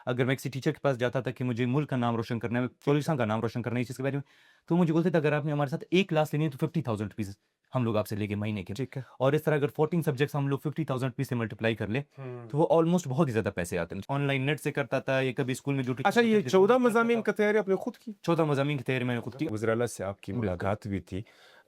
अगर मैं किसी टीचर के पास जाता था कि मुझे मुल्क का नाम रोशन करना है, बलूचिस्तान का नाम रोशन करना है इस चीज़ के बारे में, तो मुझे बोलते थे अगर आपने हमारे साथ 1 क्लास लेनी है तो 50,000 रुपीज़ हम लोग आपसे लेंगे महीने के। ठीक है। और इस तरह अगर 14 सब्जेक्ट्स हम लोग 50,000 रुपीज़ से मल्टीप्लाई कर लें, तो वो ऑलमोस्ट बहुत ही ज़्यादा पैसे आते हैं। ऑनलाइन नेट से करता था या कभी स्कूल में जो अच्छा, टीचर ये होते थे 14 उनसे करता मज़ामीन था। का तैयारी आपने खुद की? 14 मज़ामीन की तैयारी मैंने खुद की। वज़ीर-ए-आला से आपकी बिल्कुल। मुलाकात हुई थी,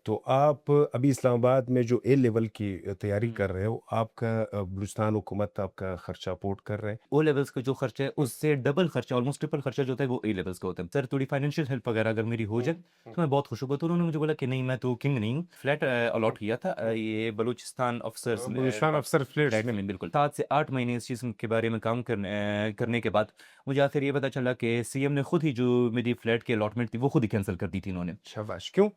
तो आप अभी इस्लामाबाद में जो ए लेवल की तैयारी हुँ। कर रहे हो, आपका बलूचिस्तान हुकूमत आपका खर्चा पोर्ट कर रहे हैं? ओ लेवल्स का जो खर्चा है उससे डबल खर्चा ऑलमोस्ट ट्रिपल खर्चा जो होता है वो ए लेवल्स का होता है। सर थोड़ी फाइनेंशियल हेल्प वगैरह अगर मेरी हो जाए तो मैं बहुत खुश होऊँगा। तो उन्होंने मुझे बोला कि नहीं मैं तो किंग नहीं हूँ। फ्लैट अलॉट किया था ये बलूचिस्तान ऑफिसर्स बलूचिस्तान अफसर फ्लैट्स। फ्लैट में बिल्कुल 7 से 8 महीने इस चीज़ के बारे में काम करने के बाद मुझे आखिर ये पता चला कि सीएम ने खुद ही जो मेरी फ्लैट की अलॉटमेंट थी वो खुद ही कैंसल कर दी थी इन्होंने। शाबाश! क्यों?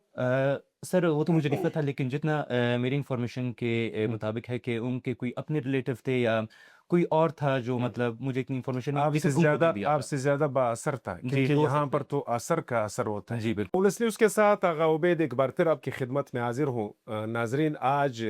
सर वो तो मुझे नहीं पता लेकिन जितना मेरी इन्फॉर्मेशन के मुताबिक है कि उनके कोई अपने रिलेटिव थे या कोई और था जो मतलब मुझे इतनी इन्फॉर्मेशन नहीं लेकिन उनको दे दिया था। आपसे ज़्यादा बाअसर था, जी, क्योंकि हो यहाँ सकता पर है। तो असर का असर होता है। जी, बिल्कुल। ऑब्वियसली उसके साथ आगा उबैद एक बार फिर आपकी खिदमत में हाज़िर हूँ। नाज़रीन, आज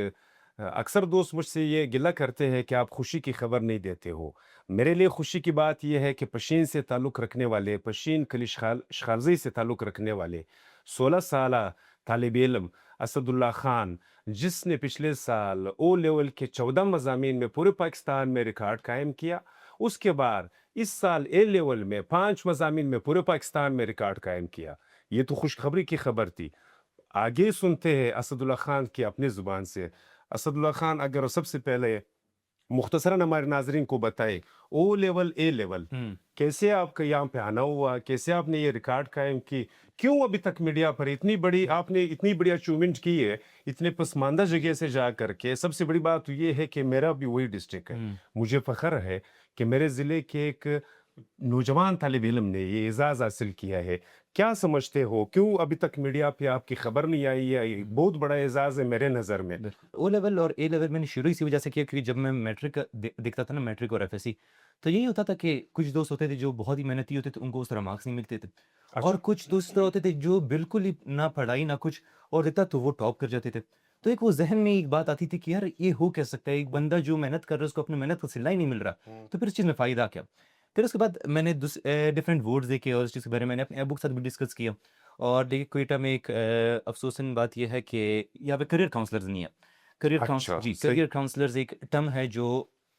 अक्सर दोस्त मुझसे ये गिला करते हैं कि आप खुशी की खबर नहीं देते हो। मेरे लिए खुशी की बात ये है कि पशीन से ताल्लुक़ रखने वाले, पशीन शखालज़ई से ताल्लुक़ रखने वाले 16 साला तालिब इल्म असदुल्ला खान, जिसने पिछले साल ओ लेवल के 14 मज़ामीन में पूरे पाकिस्तान में रिकॉर्ड कायम किया, उसके बाद इस साल ए लेवल में 5 मज़ामीन में पूरे पाकिस्तान में रिकॉर्ड कायम किया। ये तो खुशखबरी की खबर थी। आगे सुनते हैं असदुल्ला खान की अपनी ज़ुबान से। असदुल्ला खान, अगर सबसे पहले मुख्तसरन हमारे नाज़रीन को बताएँ, ओ लेवल, ए लेवल, हुँ। कैसे आपका यहाँ पे आना हुआ? कैसे आपने ये रिकॉर्ड कायम की? क्यों अभी तक मीडिया पर आपने इतनी बड़ी अचीवमेंट की है, इतने पसमानदा जगह से जा कर के? सबसे बड़ी बात तो ये है कि मेरा भी वही डिस्ट्रिक्ट है। हुँ। मुझे फ़ख्र है कि मेरे ज़िले के एक नौजवान तालिब इल्म ने ये एज़ाज़ हासिल किया है। क्या समझते हो, क्यों अभी तक मीडिया पे आपकी खबर नहीं आई है? ये बहुत बड़ा एज़ाज़ है मेरे नज़र में। बिल्कुल। ओ लेवल और ए लेवल मैंने शुरू इसी वजह से किया क्योंकि जब मैं मैट्रिक देखता था ना मैट्रिक और एफएससी, तो यही होता था कि कुछ दोस्त होते थे जो बहुत ही मेहनती होते थे, उनको उस तरह मार्क्स नहीं मिलते थे। और अच्छा। कुछ दोस्त इस तरह होते थे जो बिल्कुल ही ना पढ़ाई ना कुछ और इतना तो वो टॉप कर जाते थे। तो एक वो ज़हन में एक बात आती थी कि यार ये हो क्या सकता है? एक बंदा जो मेहनत कर रहा है उसको अपनी मेहनत का सिला ही नहीं मिल रहा, तो फिर इस चीज़ में फ़ायदा क्या? फिर उसके बाद मैंने डिफरेंट बोर्ड्स देखे और इस चीज़ के बारे में मैंने अपने अबू के साथ भी डिस्कस किया। और देखिए क्वेटा में एक अफ़सोसन बात ये है कि यहाँ पे करियर काउंसलर्स नहीं है। अच्छा, सही। करियर काउंसलर्स एक टर्म है जो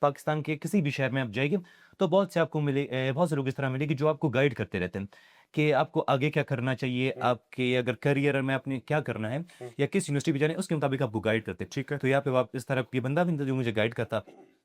पाकिस्तान के किसी भी शहर में आप जाइए, तो बहुत से आपको बहुत से लोग इस तरह मिलेंगे जो आपको गाइड करते रहते हैं, कि आपको आगे क्या करना चाहिए, आपके अगर करियर में आपने क्या करना है या किस यूनिवर्सिटी में जाना है, उसके मुताबिक आपको गाइड करते हैं। ठीक है। तो यहाँ पे आप इस तरह ये बंदा भी था जो मुझे गाइड करता।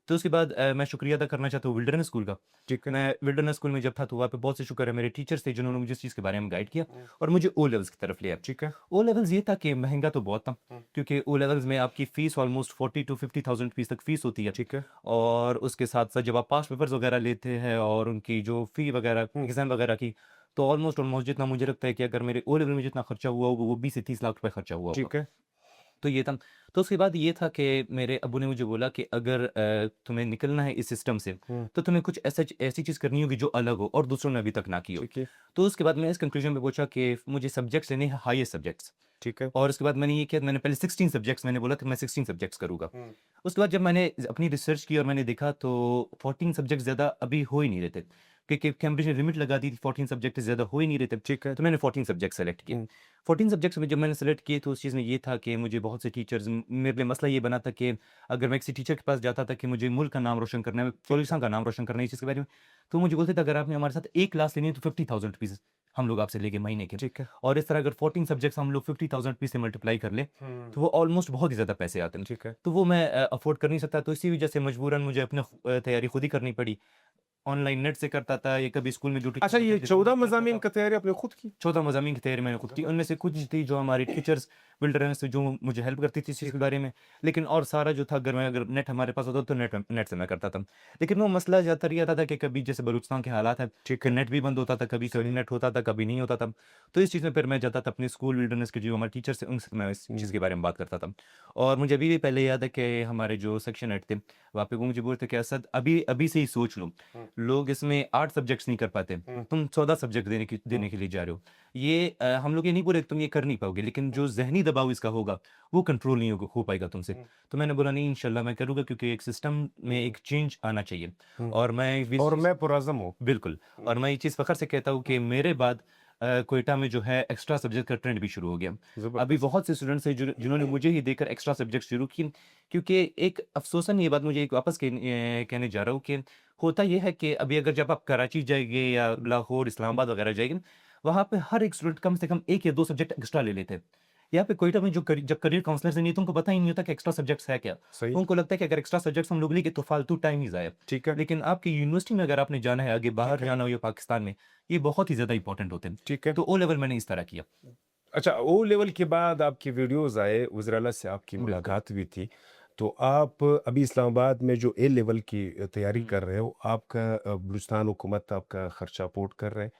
तो उसके बाद मैं शुक्रिया अदा करना चाहता हूँ विल्डरनेस स्कूल का। ठीक है। मैं विल्डरनेस स्कूल में जब था तो वहाँ पे बहुत से शुक्र है मेरे टीचर्स थे जिन्होंने मुझे इस चीज़ के बारे में गाइड किया और मुझे ओ लेवल्स की तरफ लिया। ठीक है। ओ लेवल्स ये था कि महँगा तो बहुत था, क्योंकि ओ लेवल्स में आपकी फ़ीस ऑलमोस्ट 40 टू 50,000 फीस तक फ़ीस होती है। ठीक है। और उसके साथ-साथ जब आप पास पेपर्स वगैरह लेते हैं और उनकी जो फ़ी वगैरह एग्ज़ाम वगैरह की, तो ऑलमोस्ट जितना मुझे लगता है कि अगर मेरे ओ लेवल में जितना खर्चा हुआ होगा वो 20 से 30 लाख रुपए खर्चा हुआ होगा। ठीक है। तो ये था। तो उसके बाद ये था कि मेरे अब्बू ने मुझे बोला कि अगर तुम्हें निकलना है इस सिस्टम से, तो तुम्हें कुछ ऐसी चीज़ करनी होगी जो अलग हो और दूसरों ने अभी तक ना की हो। ठीक है। तो उसके बाद मैं इस कंक्लूजन पे पहुँचा कि मुझे सब्जेक्ट्स लेने हैं हाईएस्ट सब्जेक्ट्स। ठीक है। और उसके बाद मैंने ये किया, मैंने पहले 16 सब्जेक्ट्स मैंने बोला था मैं 16 सब्जेक्ट्स करूँगा। उसके बाद जब मैंने अपनी रिसर्च की और मैंने देखा तो 14 सब्जेक्ट ज़्यादा अभी हो ही नहीं रहे थे। क्योंकि कैम्ब्रिज ने लिमिट लगा दी थी 14 सब्जेक्ट से ज़्यादा हो ही नहीं रहे थे। ठीक है। तो मैंने 14 सब्जेक्ट सेलेक्ट किए। 14 सब्जेक्ट्स में जब मैंने सेलेक्ट किए तो उस चीज़ में ये था कि मुझे बहुत से टीचर्स मेरे लिए मसला ये बना था कि अगर मैं किसी टीचर के पास जाता था कि मुझे मुल्क का नाम रोशन करना है, बलूचिस्तान का नाम रोशन करना है इस चीज़ के बारे में, तो मुझे बोलते थे अगर आपने हमारे साथ 1 क्लास लेनी है तो 50,000 रुपीज़ हम लोग आपसे लेंगे महीने के। ठीक है। और इस तरह अगर 14 सब्जेक्ट्स हम लोग 50,000 रुपीज़ से मल्टीप्लाई कर लें, तो वो ऑलमोस्ट बहुत ही ज़्यादा पैसे आते हैं। ठीक है। तो वो मैं अफ़ोर्ड कर नहीं सकता, तो इसी वजह से मजबूरन मुझे अपनी तैयारी खुद ही करनी पड़ी। ऑनलाइन नेट से करता था या कभी स्कूल में जो टीचर अच्छा, होते ये थे 14 उनसे करता मज़ामीन था। का तैयारी आपने खुद की? 14 मज़ामीन की तैयारी मैंने खुद की। उनमें से कुछ थी जो हमारी टीचर्स विल्डरनेस से जो मुझे हेल्प करती थी इस चीज़ के बारे में। लेकिन और सारा जो था अगर नेट हमारे पास होता तो नेट से मैं करता था। लेकिन वो मसला ज़्यादातर ये आता था कि कभी जैसे बलूचिस्तान के हालात हैं ठीक कि है। नेट भी बंद होता था, कभी नेट होता था, कभी नहीं होता था। तो इस चीज़ में फिर मैं जाता था अपने स्कूल विल्डरनेस के जो हमारे टीचर्स थे उनसे मैं इस चीज़ के बारे में बात करता था। और मुझे अभी भी पहले याद है कि हमारे जो सेक्शन हेड थे, वहाँ पे वो मुझे बोलते थे कि असद अभी अभी से ही सोच लो। लोग इसमें 8 सब्जेक्ट्स नहीं कर पाते, तुम 14 सब्जेक्ट देने के लिए जा रहे हो। ये हम लोग ये नहीं बोले तुम ये कर नहीं पाओगे, लेकिन जो ज़हनी दबाव इसका होगा, वो कंट्रोल नहीं हो पाएगा तुमसे। तो मैंने बोला नहीं इंशाल्लाह मैं करूँगा, क्योंकि एक सिस्टम में एक चेंज आना चाहिए। और मैं इस और चीज़ मैं पुरज़म हूँ। बिल्कुल, और मैं ये चीज़ फ़ख्र से कहता हूँ कि मेरे बाद क्वेटा में जो है एक्स्ट्रा सब्जेक्ट का ट्रेंड भी शुरू हो गया। अभी ज़बरदस्त। बहुत से स्टूडेंट्स हैं जिन्होंने मुझे ही देखकर एक्स्ट्रा सब्जेक्ट शुरू किए, क्योंकि एक अफ़सोसन ये बात मुझे एक वापस कहने जा रहा हूँ कि होता ये है कि अभी अगर जब आप कराची जाएँगे या लाहौर, इस्लामाबाद वगैरह जाएँगे, वहाँ पे हर एक स्टूडेंट कम से कम 1 या 2 सब्जेक्ट एक्स्ट्रा ले लेते हैं। यहाँ पे क्वेटा में जब करियर काउंसलर्स नहीं तो उनको पता ही नहीं होता कि एक्स्ट्रा सब्जेक्ट्स है क्या? सही। उनको लगता है कि अगर एक्स्ट्रा सब्जेक्ट्स हम लोग लेंगे तो फालतू टाइम ही ज़ाया। ठीक है। लेकिन आपकी यूनिवर्सिटी में अगर आपने जाना है, आगे बाहर जाना हो या पाकिस्तान में, ये बहुत ही ज़्यादा इम्पोर्टेंट होते हैं। ठीक है। तो ओ लेवल मैंने इस तरह किया। अच्छा, ओ लेवल के बाद आपके वीडियोज़ आए, वज़ीर-ए-आला से आपकी बिल्कुल। मुलाकात भी थी। तो आप अभी इस्लामाबाद में जो ए लेवल की तैयारी कर रहे हो, आपका बलूचिस्तान हुकूमत आपका खर्चा पोर्ट कर रहे हैं,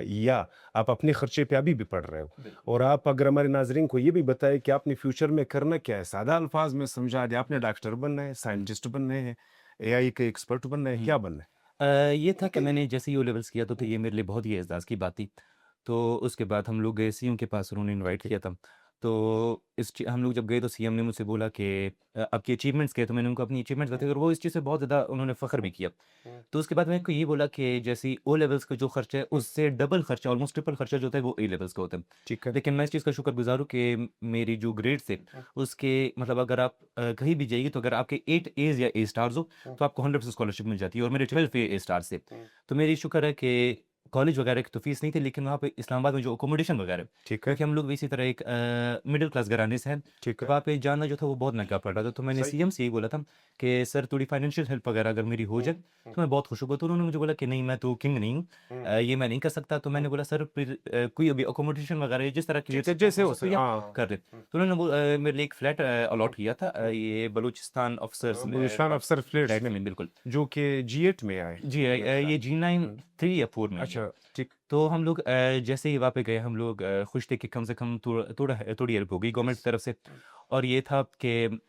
या आप अपने खर्चे पे अभी भी पढ़ रहे हो? बिल्कुल। और आप अगर हमारे नाज़रीन को ये भी बताएँ कि आपने फ्यूचर में करना क्या है? सादा अल्फाज में समझा दें, आपने डॉक्टर बनना है, साइंटिस्ट बनना है, एआई के एक्सपर्ट बनना है, क्या बनना है? ये था कि मैंने जैसे ही ओ लेवल्स किया तो ये मेरे लिए बहुत ही एज़ाज़ की बात थी। तो उसके बाद हम लोग गए सीएम के पास, उन्होंने इनवाइट किया था। तो हम लोग जब गए तो सीएम ने मुझसे बोला कि आपकी अचीवमेंट्स क्या है? तो मैंने उनको अपनी अचीवमेंट्स बताई और वो इस चीज़ से बहुत ज़्यादा उन्होंने फ़ख्र भी किया। तो उसके बाद मैंने उनको ये बोला कि जैसे ही ओ लेवल्स का जो खर्चा है, उससे डबल खर्चा, ऑलमोस्ट ट्रिपल खर्चा जो होता है वो ए लेवल्स का होता है। ठीक है। लेकिन मैं इस चीज़ का शुक्रगुज़ार हूँ कि मेरी जो ग्रेड्स थे, उसके मतलब अगर आप कहीं भी जाइए तो अगर आपके 8 एज़ या ए स्टार्स हो, तो आपको 100% स्कॉलरशिप मिल जाती है, और मेरे 12 ए स्टार्स थे। तो मेरी शुक्र है कि कॉलेज वगैरह की तो फ़ीस नहीं थी, लेकिन वहाँ पे इस्लामाबाद में जो अकोमोडेशन वगैरह, ठीक है। क्योंकि हम लोग भी इसी तरह एक मिडल क्लास घराने से हैं, ठीक तो है। वहाँ पे जाना जो था वो बहुत महँगा पड़ रहा था। तो मैंने सही। सीएम से यही बोला था कि सर थोड़ी फाइनेंशियल हेल्प वगैरह अगर मेरी हो जाए, तो मैं बहुत खुश होऊँगा। तो उन्होंने मुझे बोला कि नहीं मैं तो किंग नहीं हूँ, ये मैं नहीं कर सकता। तो मैंने बोला सर फिर कोई अभी अकोमोडेशन वगैरह जिस तरह की जैसे जैसे हो सके, या हाँ। कर दे। तो उन्होंने मेरे लिए एक फ्लैट अलॉट किया था, ये बलूचिस्तान ऑफिसर्स बलूचिस्तान अफसर फ्लैट्स में, में बिल्कुल। जो कि जी8 में आए। जी, ये G9 3 या 4 में ही है। अच्छा, ठीक। तो हम लोग जैसे ही वहाँ पे गए, हम लोग खुश थे कि कम से कम थोड़ी हेल्प हो गई गवर्नमेंट की तरफ से। और ये था कि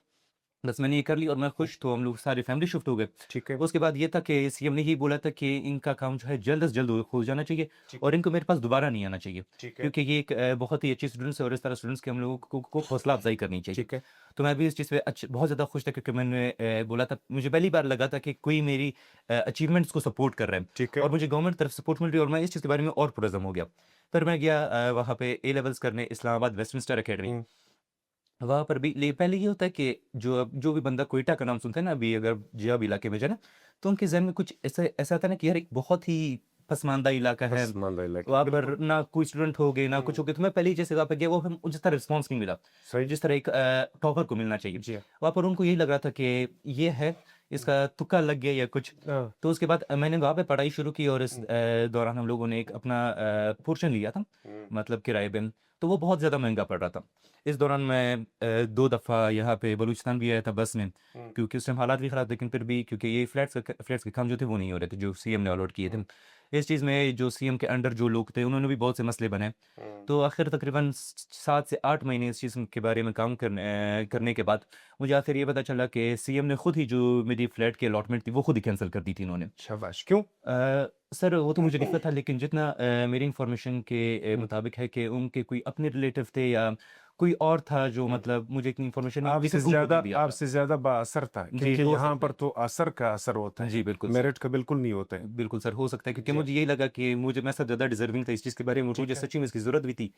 बस मैंने ये कर ली और मैं खुश, तो हम लोग सारी फैमिली शिफ्ट हो गए। ठीक है। उसके बाद ये था कि सीएम ने ही बोला था कि इनका काम जो है जल्द से जल्द हो जाना चाहिए, ठीक और इनको मेरे पास दोबारा नहीं आना चाहिए, ठीक है। क्योंकि ये एक बहुत ही अच्छे स्टूडेंट्स है और इस तरह स्टूडेंट्स की हम लोगों को हौसला अफजाई करनी चाहिए। ठीक है। तो मैं भी इस चीज़ पे बहुत ज़्यादा खुश था, क्योंकि मैंने बोला था, मुझे पहली बार लगा था कि कोई मेरी अचीवमेंट्स को सपोर्ट कर रहा है, ठीक है। और मुझे गवर्नमेंट तरफ सपोर्ट मिल रही है, और मैं इस चीज़ के बारे में और पुरज़म हो गया। फिर मैं गया वहाँ पे ए लेवल्स करने इस्लामाबाद वेस्टमिंस्टर अकेडमी। हुँ। वहाँ पर भी पहले ये होता है कि जो भी बंदा क्वेटा का नाम सुनता है ना, अभी अगर जियाब इलाके में जाए ना, तो उनके ज़हन में कुछ ऐसा ऐसा आता है ना कि यार एक बहुत ही पसमानदा इलाका है। पसमानदा इलाका, वहाँ बिल्कुल। पर ना कोई स्टूडेंट हो गए, ना कुछ हो गए। तो मैं पहले ही जैसे वहाँ पे गया, वो हम जिस तरह रिस्पॉन्स नहीं मिला, सही। जिस तरह एक टॉपर को मिलना चाहिए। जी हाँ। वहाँ पर उनको यही लग रहा था कि ये है, इसका तुक्का लग गया या कुछ। हाँ। तो उसके बाद मैंने वहाँ पे पढ़ाई शुरू की, और इस दौरान हम लोगों ने एक अपना पोर्शन लिया था, मतलब किराए पे। तो वो बहुत ज़्यादा महँगा पड़ रहा था। इस दौरान मैं 2 दफ़ा यहाँ पे बलूचिस्तान भी आया था बस में, क्योंकि उस टाइम हालात भी ख़राब, लेकिन फिर भी क्योंकि ये फ्लैट्स के काम जो थे वो नहीं हो रहे थे, जो सीएम ने अलॉट किए थे। इस चीज़ में जो सीएम के अंडर जो लोग थे, उन्होंने भी बहुत से मसले बनाए। तो आखिर तकरीबन 7 से 8 महीने इस चीज़ के बारे में काम करने के बाद मुझे आखिर ये पता चला कि सीएम ने खुद ही जो मेरी फ्लैट की अलॉटमेंट थी, वो खुद ही कैंसल कर दी थी इन्होंने। शाबाश! क्यों? सर वो तो मुझे नहीं पता, लेकिन जितना मेरी इन्फॉर्मेशन के मुताबिक है कि उनके कोई अपने रिलेटिव थे या कोई और था, जो मतलब मुझे इतनी इन्फॉर्मेशन नहीं, आपसे लेकिन उनको ज़्यादा भी दिया था। आपसे ज़्यादा बाअसर था, जी, क्योंकि हो यहाँ सकता पर तो असर का असर होता है। है, जी, बिल्कुल सर। मेरिट का बिल्कुल नहीं होता है। बिल्कुल सर, हो सकता है, क्योंकि जी। मुझे यही लगा कि मैं सबसे ज़्यादा डिज़र्विंग था इस चीज़ के बारे में, और ठीक मुझे है। सच्ची में इसकी ज़रूरत भी थी